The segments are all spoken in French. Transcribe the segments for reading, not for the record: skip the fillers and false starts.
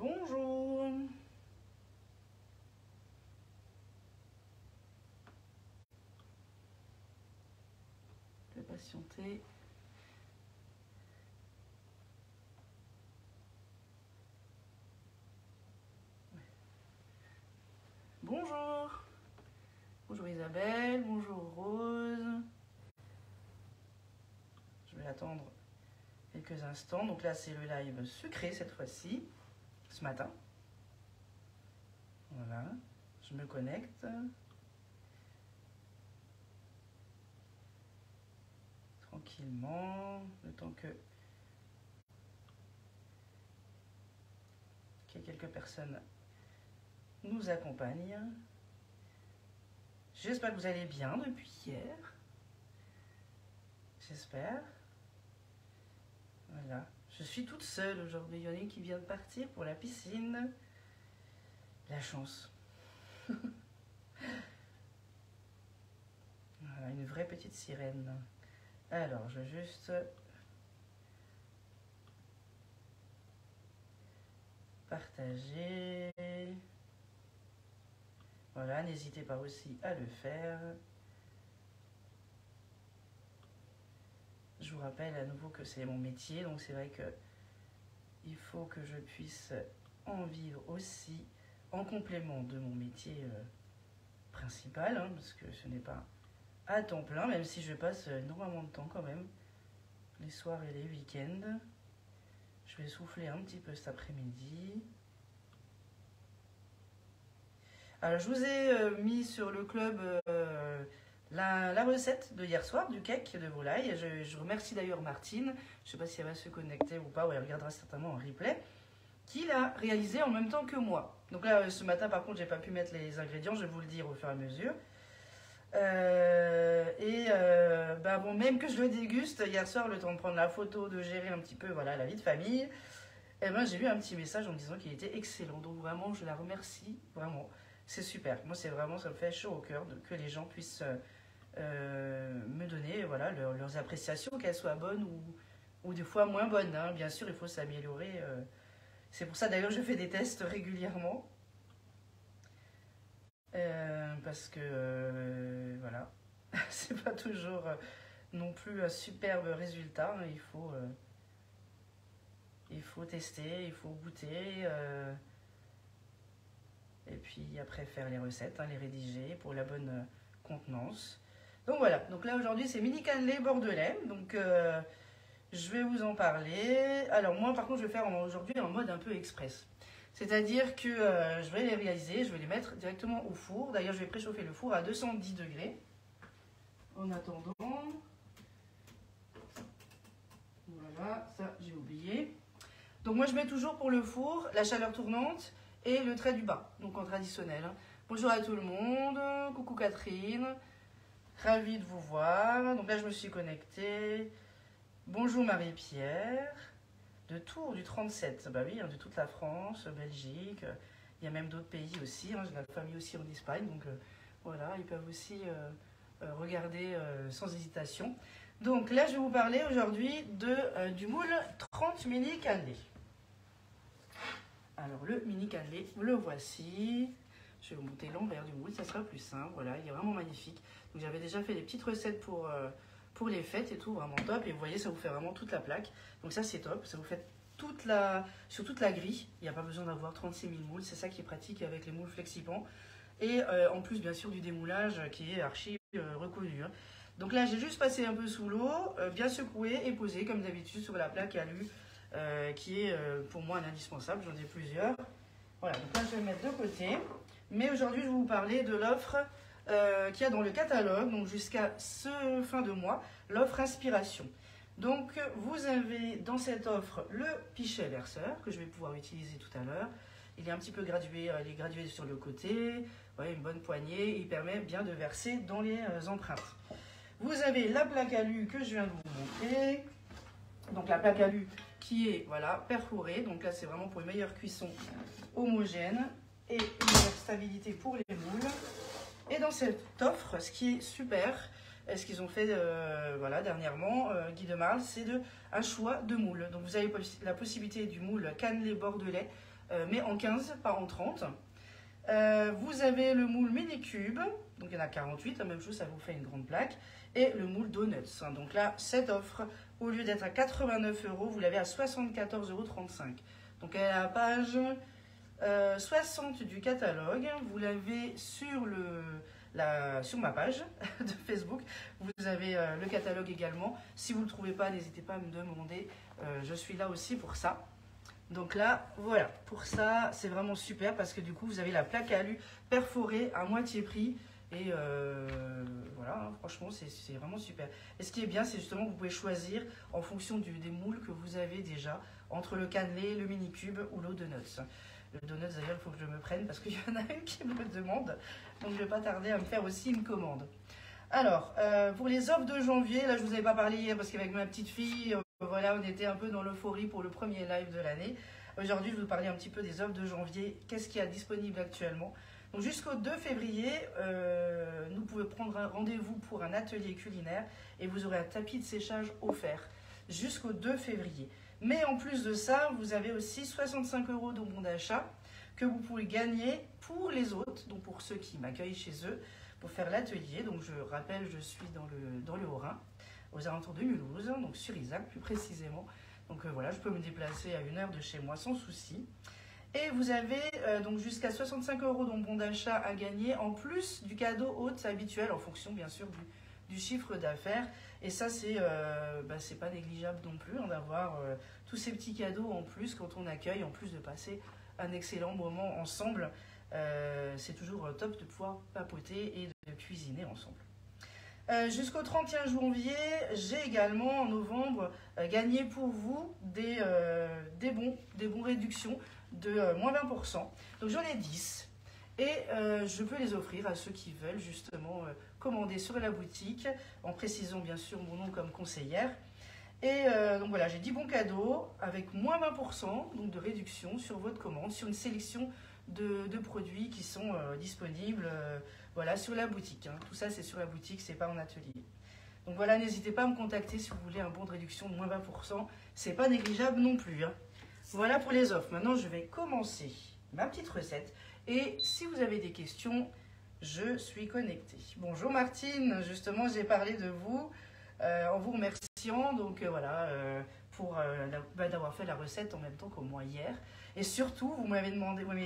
Bonjour. Je vais patienter. Bonjour. Bonjour Isabelle, bonjour Rose. Je vais attendre quelques instants. Donc là, c'est le live sucré cette fois-ci, ce matin. Voilà, je me connecte. Tranquillement, le temps qu'il y ait quelques personnes nous accompagnent. J'espère que vous allez bien depuis hier. J'espère. Voilà. Je suis toute seule aujourd'hui. Il y en a une qui vient de partir pour la piscine. La chance. Voilà, une vraie petite sirène. Alors, je vais juste partager. Voilà, n'hésitez pas aussi à le faire. Je vous rappelle à nouveau que c'est mon métier, donc c'est vrai que il faut que je puisse en vivre aussi en complément de mon métier principal, hein, parce que ce n'est pas à temps plein, même si je passe énormément de temps quand même, les soirs et les week-ends. Je vais souffler un petit peu cet après-midi. Alors, je vous ai mis sur le club la recette de hier soir, du cake de volaille. Je remercie d'ailleurs Martine, je ne sais pas si elle va se connecter ou pas, ou elle regardera certainement en replay, qui l'a réalisé en même temps que moi. Donc là, ce matin, par contre, j'ai pas pu mettre les ingrédients, je vais vous le dire au fur et à mesure. Bon, même que je le déguste, hier soir, le temps de prendre la photo, de gérer un petit peu voilà, la vie de famille, et ben, j'ai eu un petit message en me disant qu'il était excellent. Donc vraiment, je la remercie, vraiment. C'est super. Moi, c'est vraiment, ça me fait chaud au cœur que les gens puissent me donner voilà, leurs appréciations, qu'elles soient bonnes ou des fois moins bonnes. Hein. Bien sûr, il faut s'améliorer. C'est pour ça, d'ailleurs, je fais des tests régulièrement. Parce que, voilà, c'est pas toujours non plus un superbe résultat. Hein. Il faut tester, il faut goûter. Et puis après faire les recettes, hein, les rédiger pour la bonne contenance. Donc voilà, donc là aujourd'hui c'est mini cannelé bordelais, donc je vais vous en parler. Alors moi par contre je vais faire aujourd'hui en mode un peu express. C'est-à-dire que je vais les réaliser, je vais les mettre directement au four. D'ailleurs je vais préchauffer le four à 210 degrés. En attendant, voilà, ça j'ai oublié. Donc moi je mets toujours pour le four la chaleur tournante et le trait du bas, donc en traditionnel. Bonjour à tout le monde, coucou Catherine, ravie de vous voir. Donc là je me suis connectée. Bonjour Marie-Pierre, de Tours du 37, bah oui, hein, de toute la France, Belgique, il y a même d'autres pays aussi, hein, j'ai la famille aussi en Espagne, donc voilà, ils peuvent aussi regarder sans hésitation. Donc là je vais vous parler aujourd'hui du moule 30 mini cannelé. Alors le mini cannelé, le voici. Je vais vous monter l'envers du moule, ça sera plus simple. Voilà, il est vraiment magnifique. Donc j'avais déjà fait des petites recettes pour les fêtes et tout, vraiment top. Et vous voyez, ça vous fait vraiment toute la plaque. Donc ça c'est top, ça vous fait sur toute la grille. Il n'y a pas besoin d'avoir 36 000 moules, c'est ça qui est pratique avec les moules Flexipans. Et en plus bien sûr du démoulage qui est archi reconnu. Hein. Donc là j'ai juste passé un peu sous l'eau, bien secoué et posé comme d'habitude sur la plaque alu. Qui est pour moi un indispensable, j'en ai plusieurs. Voilà, donc là je vais le mettre de côté. Mais aujourd'hui je vais vous parler de l'offre qu'il y a dans le catalogue, donc jusqu'à ce fin de mois, l'offre Inspiration. Donc vous avez dans cette offre le pichet verseur que je vais pouvoir utiliser tout à l'heure. Il est un petit peu gradué, il est gradué sur le côté, ouais, une bonne poignée, il permet bien de verser dans les empreintes. Vous avez la plaque alu que je viens de vous montrer. Donc la plaque alu qui est voilà, perforée, donc là c'est vraiment pour une meilleure cuisson homogène et une meilleure stabilité pour les moules. Et dans cette offre, ce qui est super, ce qu'ils ont fait voilà, dernièrement, Guy de Marle, c'est un choix de moules. Donc vous avez la possibilité du moule cannelé bordelais mais en 15, pas en 30. Vous avez le moule mini cube, donc il y en a 48, la même chose, ça vous fait une grande plaque. Et le moule donuts. Donc là, cette offre, au lieu d'être à 89 €, vous l'avez à 74,35 €. Donc à la page 60 du catalogue, vous l'avez sur ma page de Facebook. Vous avez le catalogue également. Si vous ne le trouvez pas, n'hésitez pas à me demander. Je suis là aussi pour ça. Donc là, voilà, pour ça, c'est vraiment super parce que du coup, vous avez la plaque à alu perforée à moitié prix. Et voilà, hein, franchement, c'est vraiment super. Et ce qui est bien, c'est justement que vous pouvez choisir en fonction des moules que vous avez déjà, entre le cannelé, le mini cube ou le donuts. Le donuts, d'ailleurs, il faut que je me prenne parce qu'il y en a une qui me le demande. Donc, je ne vais pas tarder à me faire aussi une commande. Alors, pour les offres de janvier, là, je ne vous avais pas parlé hier parce qu'avec ma petite fille, voilà, on était un peu dans l'euphorie pour le premier live de l'année. Aujourd'hui, je vais vous parler un petit peu des offres de janvier. Qu'est-ce qu'il y a disponible actuellement? Donc jusqu'au 2 février, nous pouvons prendre un rendez-vous pour un atelier culinaire et vous aurez un tapis de séchage offert jusqu'au 2 février. Mais en plus de ça, vous avez aussi 65 € de bon d'achat que vous pouvez gagner pour les hôtes, donc pour ceux qui m'accueillent chez eux, pour faire l'atelier. Donc je rappelle, je suis dans le Haut-Rhin, aux alentours de Mulhouse, donc sur Isaac plus précisément. Donc voilà, je peux me déplacer à 1 heure de chez moi sans souci. Et vous avez donc jusqu'à 65 € de bon d'achat à gagner, en plus du cadeau hôte habituel, en fonction bien sûr du chiffre d'affaires. Et ça, c'est pas négligeable non plus, hein, d'avoir tous ces petits cadeaux en plus quand on accueille, en plus de passer un excellent moment ensemble. C'est toujours top de pouvoir papoter et de cuisiner ensemble. Jusqu'au 31 janvier, j'ai également en novembre gagné pour vous des bons réductions de moins 20%. Donc j'en ai 10 et je peux les offrir à ceux qui veulent justement commander sur la boutique, en précisant bien sûr mon nom comme conseillère. Et donc voilà, j'ai 10 bons cadeaux avec moins 20% donc de réduction sur votre commande, sur une sélection de produits qui sont disponibles voilà, sur la boutique. Hein. Tout ça, c'est sur la boutique, c'est pas en atelier. Donc voilà, n'hésitez pas à me contacter si vous voulez un bon de réduction de moins 20%. C'est pas négligeable non plus. Hein. Voilà pour les offres. Maintenant, je vais commencer ma petite recette. Et si vous avez des questions, je suis connectée. Bonjour Martine, justement, j'ai parlé de vous en vous remerciant. Donc voilà, pour d'avoir fait la recette en même temps que moi hier. Et surtout, vous m'avez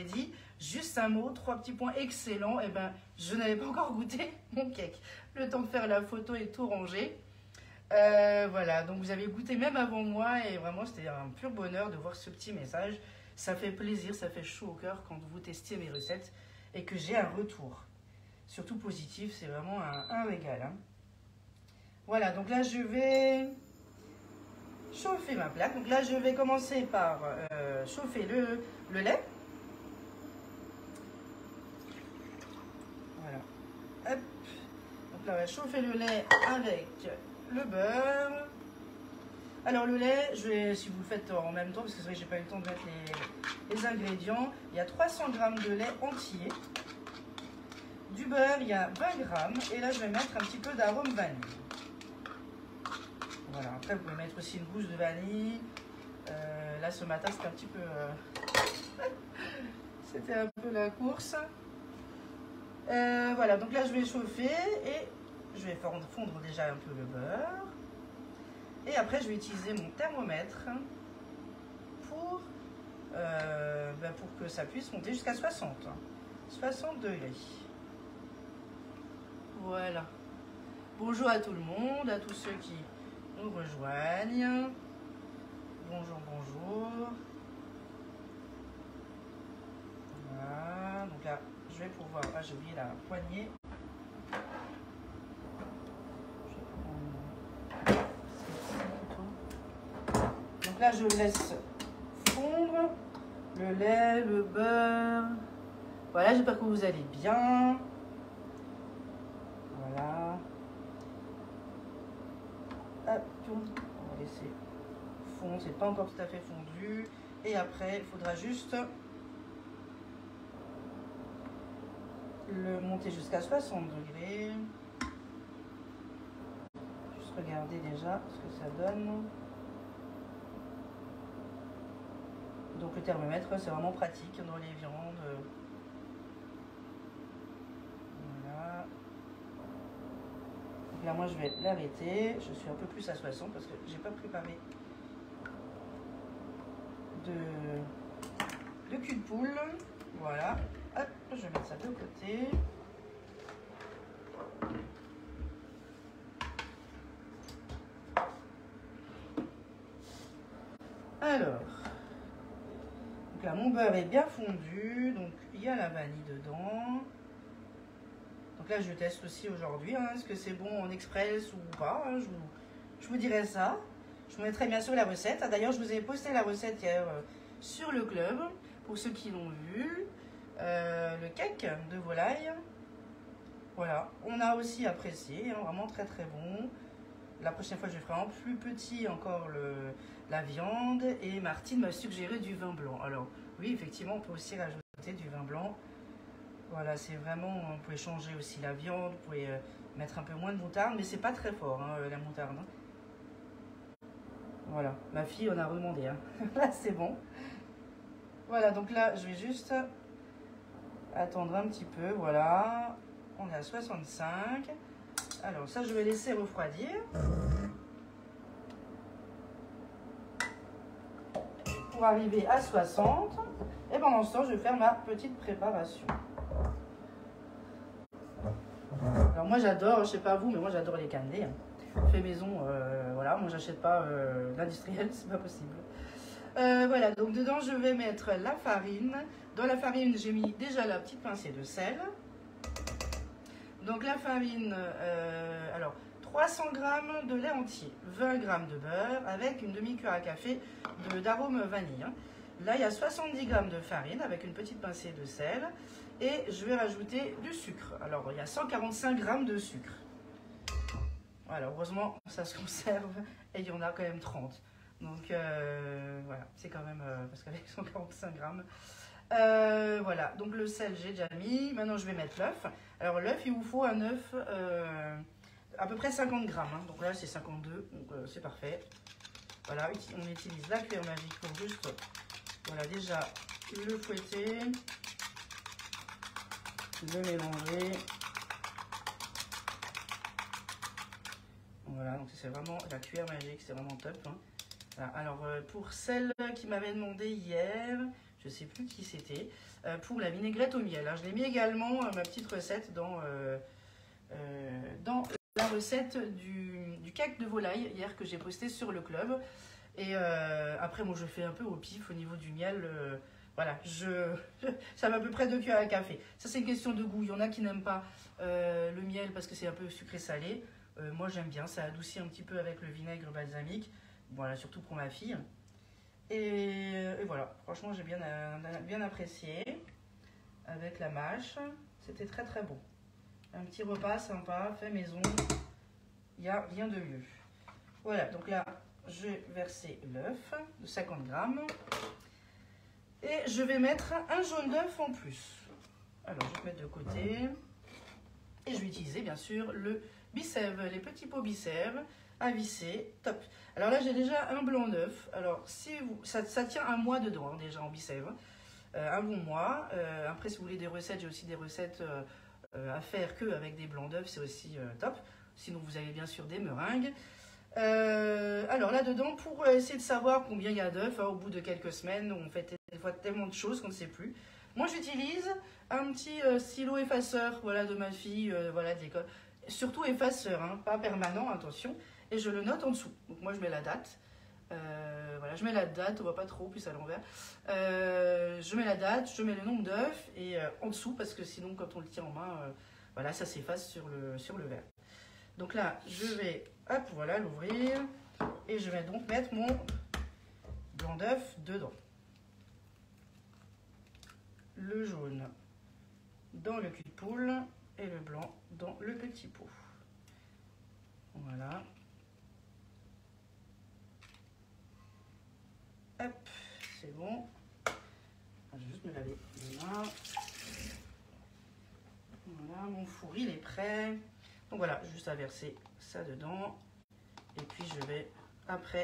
dit, juste un mot, 3 petits points excellents. Et ben, je n'avais pas encore goûté mon cake. Le temps de faire la photo et tout ranger. Voilà, donc vous avez goûté même avant moi et vraiment c'était un pur bonheur de voir ce petit message. Ça fait plaisir, ça fait chaud au cœur quand vous testiez mes recettes et que j'ai un retour. Surtout positif, c'est vraiment un régal. Hein. Voilà, donc là je vais chauffer ma plaque. Donc là je vais commencer par chauffer le lait. Voilà. Hop. Donc là on va chauffer le lait avec le beurre. Alors le lait, si vous le faites en même temps, parce que c'est vrai que j'ai pas eu le temps de mettre les ingrédients, il y a 300 g de lait entier, du beurre, il y a 20 g, et là je vais mettre un petit peu d'arôme vanille. Voilà, après vous pouvez mettre aussi une gousse de vanille. Là ce matin c'était un petit peu... c'était un peu la course. Voilà, donc là je vais chauffer et je vais fondre déjà un peu le beurre. Et après, je vais utiliser mon thermomètre pour que ça puisse monter jusqu'à 60 degrés. Voilà. Bonjour à tout le monde, à tous ceux qui nous rejoignent. Bonjour, bonjour. Voilà. Donc là, je vais pouvoir... Ah, j'ai oublié la poignée. Donc là, je laisse fondre le lait, le beurre. Voilà, j'espère que vous allez bien. Voilà. Hop, on va laisser fondre. C'est pas encore tout à fait fondu. Et après, il faudra juste le monter jusqu'à 60 degrés. Juste regarder déjà ce que ça donne. Donc le thermomètre, c'est vraiment pratique dans les viandes. Voilà. Donc là, moi, je vais l'arrêter. Je suis un peu plus à 60 parce que j'ai pas préparé de cul de poule. Voilà. Hop, je vais mettre ça de côté. Alors, donc là, mon beurre est bien fondu. Donc, il y a la vanille dedans. Donc là, je teste aussi aujourd'hui. Hein, est-ce que c'est bon en express ou pas, hein, je vous dirai ça. Je vous mettrai bien sûr la recette. Ah, d'ailleurs, je vous ai posté la recette hier sur le club. Pour ceux qui l'ont vu. Le cake de volaille. Voilà. On a aussi apprécié. Hein, vraiment très très bon. La prochaine fois, je ferai en plus petit encore la viande. Et Martine m'a suggéré du vin blanc. Alors, oui, effectivement, on peut aussi rajouter du vin blanc. Voilà, c'est vraiment... Vous pouvez changer aussi la viande. Vous pouvez mettre un peu moins de moutarde. Mais c'est pas très fort, hein, la moutarde. Hein. Voilà. Ma fille, on a redemandé. Hein. Là, c'est bon. Voilà, donc là, je vais juste attendre un petit peu. Voilà. On est à 65. Alors ça, je vais laisser refroidir. Pour arriver à 60. Et pendant ce temps, je vais faire ma petite préparation. Alors moi, j'adore, je sais pas vous, mais moi, j'adore les cannelés. Fait maison, voilà. Moi, j'achète pas l'industriel, c'est pas possible. Voilà, donc dedans, je vais mettre la farine. Dans la farine, j'ai mis déjà la petite pincée de sel. Donc la farine, alors 300 g de lait entier, 20 g de beurre avec une demi-cuillère à café d'arôme vanille. Là, il y a 70 g de farine avec une petite pincée de sel et je vais rajouter du sucre. Alors, il y a 145 g de sucre. Voilà, heureusement, ça se conserve et il y en a quand même 30. Donc, voilà, c'est quand même, parce qu'avec 145 g... voilà, donc le sel j'ai déjà mis. Maintenant je vais mettre l'œuf. Alors l'œuf, il vous faut un œuf à peu près 50 grammes. Hein. Donc là c'est 52, donc c'est parfait. Voilà, on utilise la cuillère magique pour juste, voilà, déjà le fouetter, le mélanger. Voilà, donc c'est vraiment la cuillère magique, c'est vraiment top. Hein. Voilà. Alors pour celle qui m'avait demandé hier, je ne sais plus qui c'était, pour la vinaigrette au miel. Alors, je l'ai mis également, ma petite recette, dans la recette du cake de volaille, hier, que j'ai posté sur le club. Et après, moi, je fais un peu au pif au niveau du miel. Voilà, ça va à peu près 2 cuillères à café. Ça, c'est une question de goût. Il y en a qui n'aiment pas le miel parce que c'est un peu sucré-salé. Moi, j'aime bien. Ça adoucit un petit peu avec le vinaigre balsamique. Voilà, surtout pour ma fille. Et voilà, franchement, j'ai bien apprécié avec la mâche. C'était très très bon. Un petit repas sympa, fait maison. Il n'y a rien de mieux. Voilà, donc là, je vais verser l'œuf de 50 grammes. Et je vais mettre un jaune d'œuf en plus. Alors, je vais mettre de côté. Et je vais utiliser, bien sûr, le Bicève, les petits pots Bicève à visser. Top. Alors là, j'ai déjà un blanc d'œuf. Alors, si vous, ça tient un mois dedans, hein, déjà en Bicève. Un bon mois. Après, si vous voulez des recettes, j'ai aussi des recettes à faire que avec des blancs d'œufs. C'est aussi top. Sinon, vous avez bien sûr des meringues. Alors là-dedans, pour essayer de savoir combien il y a d'œufs, hein, au bout de quelques semaines, on fait des fois tellement de choses qu'on ne sait plus. Moi, j'utilise un petit stylo effaceur, voilà, de ma fille, voilà, de l'école. Surtout effaceur, hein, pas permanent, attention. Et je le note en dessous. Donc moi, je mets la date. Voilà, je mets la date, on voit pas trop, plus à l'envers. Je mets la date, je mets le nombre d'œufs et en dessous, parce que sinon, quand on le tient en main, voilà, ça s'efface sur le verre. Donc là, je vais, hop, voilà, l'ouvrir. Et je vais donc mettre mon blanc d'œuf dedans. Le jaune dans le cul de poule et le blanc dans le petit pot. Voilà. Hop, c'est bon. Je vais juste me laver les mains. Voilà, mon four il est prêt. Donc voilà, juste à verser ça dedans. Et puis je vais après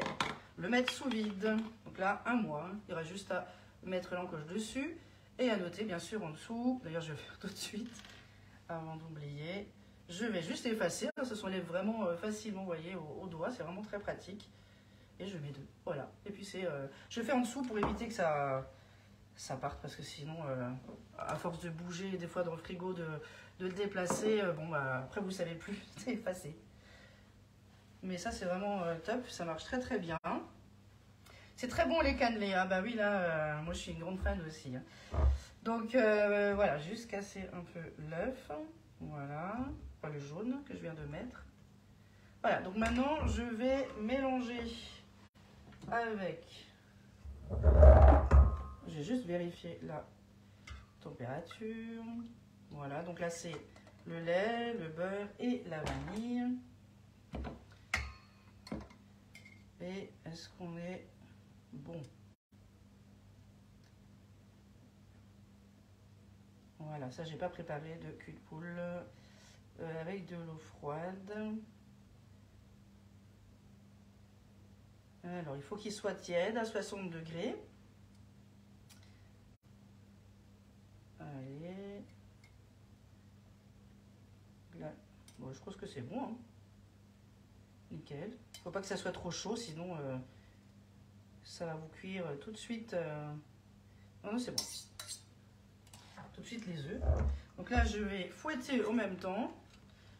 le mettre sous vide. Donc là, un mois. Il y aura juste à mettre l'encoche dessus et à noter bien sûr en dessous. D'ailleurs, je vais faire tout de suite avant d'oublier. Je vais juste effacer, ça s'enlève vraiment facilement, vous voyez, au doigt, c'est vraiment très pratique. Et je mets 2, voilà. Et puis je fais en dessous pour éviter que ça parte, parce que sinon, à force de bouger, des fois dans le frigo, de le déplacer, bon bah après vous savez plus, c'est effacé. Mais ça c'est vraiment top, ça marche très très bien. C'est très bon les cannelés, hein. Bah oui là, moi je suis une grande fan aussi. Hein. Donc voilà, juste casser un peu l'œuf, voilà, enfin, le jaune que je viens de mettre. Voilà, donc maintenant je vais mélanger avec, je vais juste vérifier la température. Voilà, donc là c'est le lait, le beurre et la vanille. Et est-ce qu'on est bon? Voilà, ça j'ai pas préparé de cul de poule avec de l'eau froide. Alors il faut qu'il soit tiède à 60 degrés. Allez. Là. Bon, je pense que c'est bon. Hein. Nickel. Il ne faut pas que ça soit trop chaud, sinon ça va vous cuire tout de suite. Non, non, c'est bon. Tout de suite les œufs. Donc là, je vais fouetter en même temps.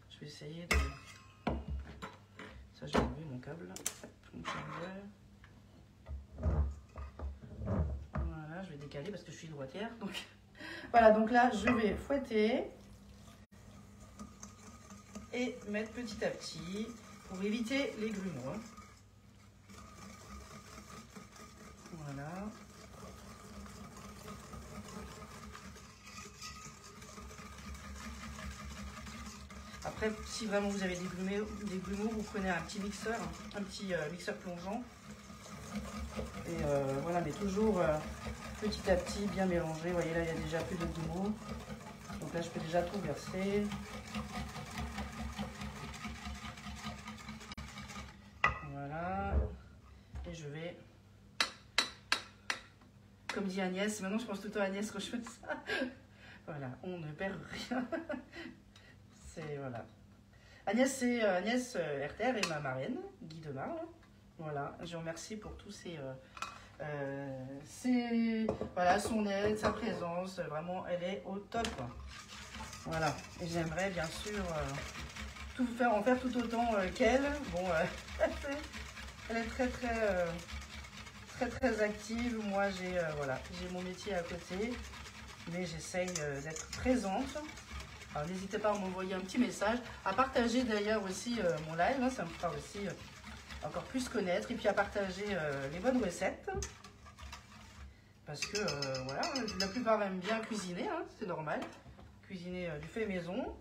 Je vais essayer de... Ça, j'ai enlevé mon câble. Voilà, je vais décaler parce que je suis droitière. Donc voilà, donc là, je vais fouetter et mettre petit à petit pour éviter les grumeaux. Hein. Voilà. Après, si vraiment vous avez des grumeaux, vous prenez un petit mixeur, mixeur plongeant. Et voilà, mais toujours petit à petit, bien mélangé. Vous voyez là, il y a déjà plus de grumeaux. Donc là, je peux déjà tout verser. Voilà. Et je vais... Comme dit Agnès, maintenant je pense tout le temps à Agnès quand je fais ça. Voilà, on ne perd rien. C'est voilà. Agnès, c'est Agnès RTR et ma marraine, Guy de Marle. Voilà, je vous remercie pour tous voilà, son aide, sa présence. Vraiment, elle est au top. Voilà, et j'aimerais bien sûr en faire tout autant qu'elle. Bon, elle est très active. Moi, j'ai voilà, j'ai mon métier à côté, mais j'essaye d'être présente. Alors n'hésitez pas à m'envoyer un petit message, à partager d'ailleurs aussi mon live, hein, ça me fera aussi encore plus connaître, et puis à partager les bonnes recettes. Parce que voilà, la plupart aiment bien cuisiner, hein, c'est normal. Cuisiner du fait maison.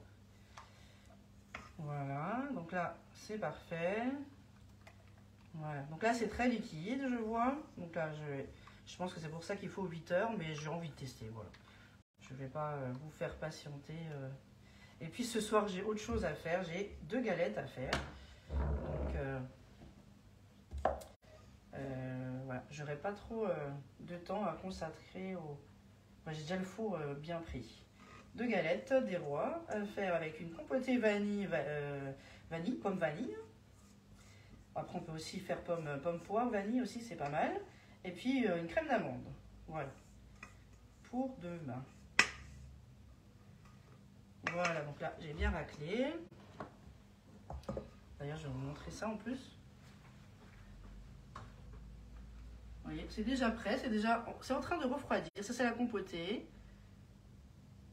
Voilà, donc là c'est parfait. Voilà, donc là c'est très liquide, je vois. Donc là je pense que c'est pour ça qu'il faut 8 heures, mais j'ai envie de tester, voilà. Je ne vais pas vous faire patienter. Et puis ce soir, j'ai autre chose à faire. J'ai 2 galettes à faire. Donc voilà, j'aurai pas trop de temps à consacrer au... J'ai déjà le four bien pris. 2 galettes des rois à faire avec une compotée vanille, pomme vanille. Après, on peut aussi faire pomme poire, vanille aussi, c'est pas mal. Et puis une crème d'amande. Voilà. Pour demain. Voilà, donc là, j'ai bien raclé. D'ailleurs, je vais vous montrer ça en plus. Vous voyez, c'est déjà prêt, c'est en train de refroidir. Ça, c'est la compotée.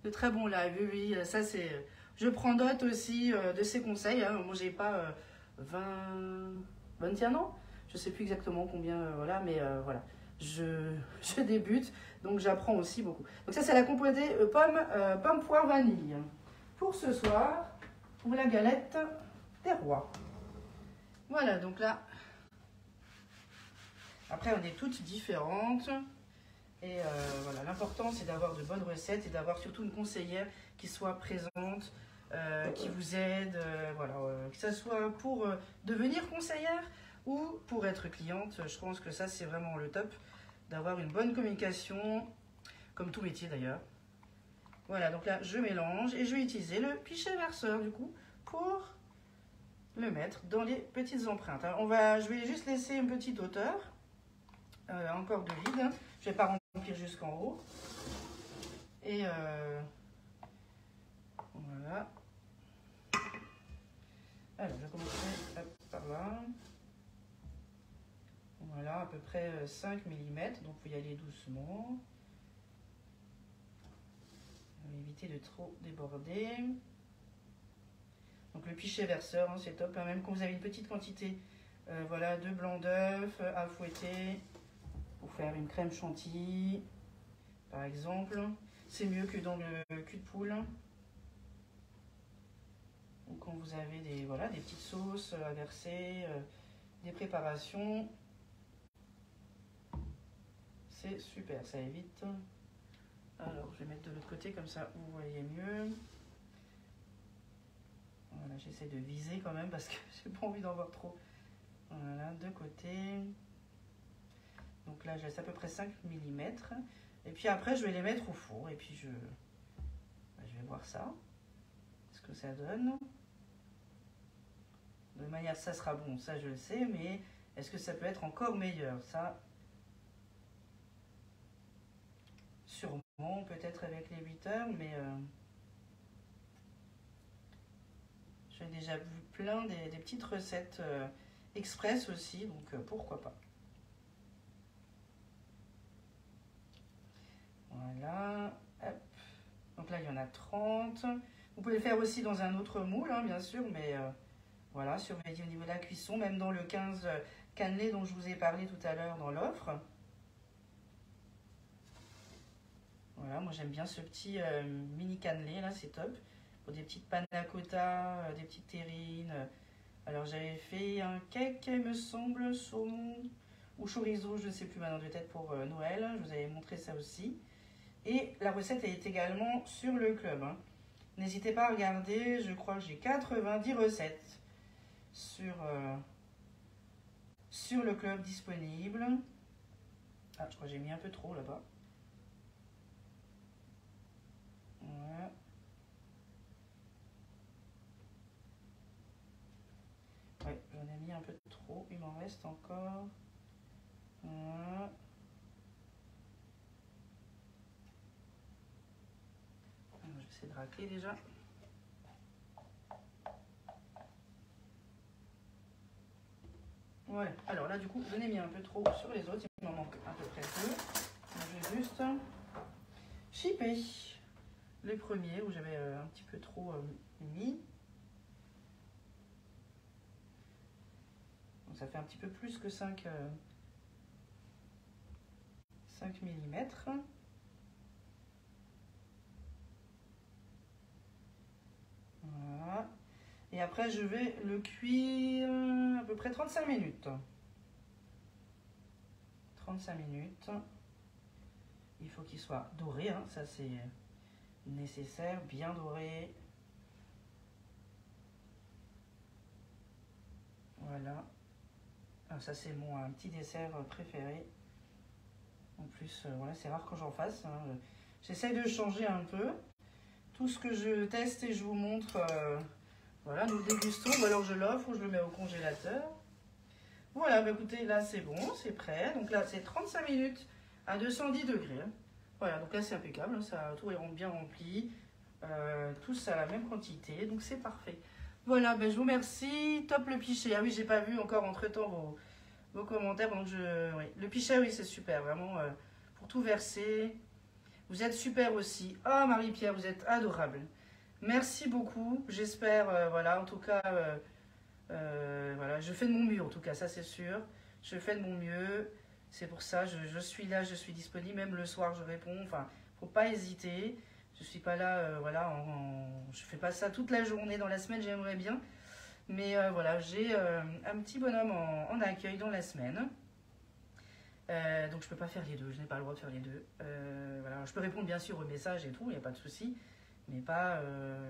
De très bon live, oui, ça c'est... Je prends note aussi de ses conseils. Hein. Moi, j'ai pas 21 ans. Je sais plus exactement combien, voilà, mais voilà. Je débute, donc j'apprends aussi beaucoup. Donc ça, c'est la compotée pomme poire vanille. Pour ce soir, pour la galette des rois. Voilà, donc là, après on est toutes différentes. Et voilà, l'important c'est d'avoir de bonnes recettes et d'avoir surtout une conseillère qui soit présente, qui vous aide, voilà, que ce soit pour devenir conseillère ou pour être cliente. Je pense que ça c'est vraiment le top. d'avoir une bonne communication, comme tout métier d'ailleurs. Voilà, donc là je mélange et je vais utiliser le pichet verseur du coup pour le mettre dans les petites empreintes. Alors, je vais juste laisser une petite hauteur, encore de vide, hein. Je ne vais pas remplir jusqu'en haut. Et voilà. Alors je commencerai par là. Voilà, à peu près 5 mm, donc il faut y aller doucement. On va éviter de trop déborder. Donc le pichet verseur, hein, c'est top, hein, même quand vous avez une petite quantité voilà, de blanc d'œuf à fouetter pour faire une crème chantilly, par exemple. C'est mieux que dans le cul de poule. Ou quand vous avez des, voilà, des petites sauces à verser, des préparations. C'est super, ça évite. Alors, je vais mettre de l'autre côté, comme ça vous voyez mieux. Voilà, j'essaie de viser quand même parce que j'ai pas envie d'en voir trop. Voilà, de côté. Donc là, je laisse à peu près 5 mm. Et puis après, je vais les mettre au four. Et puis, je vais voir ça. Ce que ça donne. De manière, ça sera bon, ça je le sais. Mais est-ce que ça peut être encore meilleur? Ça, sûrement, peut-être avec les 8 heures. Mais j'ai déjà vu plein des petites recettes express aussi. Donc, pourquoi pas. Voilà, hop. Donc là il y en a 30. Vous pouvez le faire aussi dans un autre moule, hein, bien sûr, mais voilà, surveillez au niveau de la cuisson, même dans le 15 cannelé dont je vous ai parlé tout à l'heure dans l'offre. Voilà, moi j'aime bien ce petit mini cannelé, là c'est top. Pour des petites panna cotta, des petites terrines. Alors j'avais fait un cake, il me semble, saumon ou chorizo, je ne sais plus maintenant de tête pour Noël. Je vous avais montré ça aussi. Et la recette est également sur le club. Hein. N'hésitez pas à regarder, je crois que j'ai 90 recettes sur le club disponible. Ah, je crois que j'ai mis un peu trop là-bas. Voilà. Ouais, j'en ai mis un peu trop, il m'en reste encore. Voilà. Alors, je vais essayer de racler déjà. Voilà, alors là du coup j'en ai mis un peu trop sur les autres, il m'en manque à peu près deux. Je vais juste chipper les premiers où j'avais un petit peu trop mis. Donc ça fait un petit peu plus que 5 mm. Voilà. Et après, je vais le cuire à peu près 35 minutes. 35 minutes. Il faut qu'il soit doré, hein, ça c'est nécessaire, bien doré. Voilà. Alors ça c'est mon un petit dessert préféré. En plus, voilà, c'est rare quand j'en fasse. Hein. J'essaye de changer un peu. Tout ce que je teste et je vous montre, voilà, nous le dégustons. Ou alors je l'offre ou je le mets au congélateur. Voilà, bah écoutez, là c'est bon, c'est prêt. Donc là c'est 35 minutes à 210 degrés. Voilà, donc là c'est impeccable, hein, ça, tout est bien rempli. Tous à la même quantité, donc c'est parfait. Voilà, ben je vous remercie. Top le pichet. Ah oui, j'ai pas vu encore entre-temps vos commentaires. Donc oui. Le pichet, oui, c'est super, vraiment, pour tout verser. Vous êtes super aussi. Oh, Marie-Pierre, vous êtes adorable. Merci beaucoup. J'espère, voilà, en tout cas, voilà, je fais de mon mieux, en tout cas, ça c'est sûr. Je fais de mon mieux. C'est pour ça, je suis là, je suis disponible. Même le soir, je réponds. Enfin, faut pas hésiter. Je suis pas là, voilà, je fais pas ça toute la journée. Dans la semaine, j'aimerais bien. Mais voilà, j'ai un petit bonhomme en accueil dans la semaine. Donc je peux pas faire les deux, je n'ai pas le droit de faire les deux. Voilà, je peux répondre bien sûr aux messages et tout, il n'y a pas de souci. Mais pas,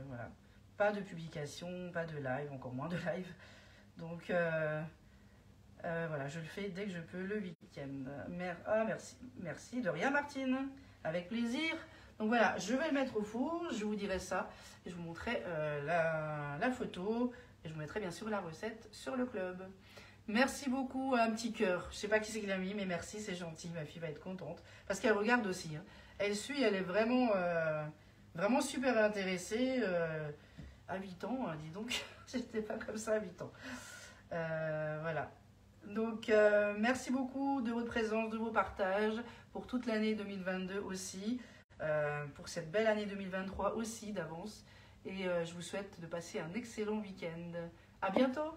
voilà, pas de publication, pas de live, encore moins de live. Donc Voilà, je le fais dès que je peux le week-end. Merci. De rien, Martine. Avec plaisir. Donc voilà, je vais le mettre au four. Je vous dirai ça. Et je vous montrerai la photo. Et je vous mettrai bien sûr la recette sur le club. Merci beaucoup. Un petit cœur. Je sais pas qui c'est qui l'a mis, mais merci, c'est gentil. Ma fille va être contente. Parce qu'elle regarde aussi. Hein. Elle suit, elle est vraiment super intéressée. À 8 ans, hein, dis donc. J'étais pas comme ça à 8 ans. Voilà. Donc, merci beaucoup de votre présence, de vos partages, pour toute l'année 2022 aussi, pour cette belle année 2023 aussi d'avance. Et je vous souhaite de passer un excellent week-end. À bientôt!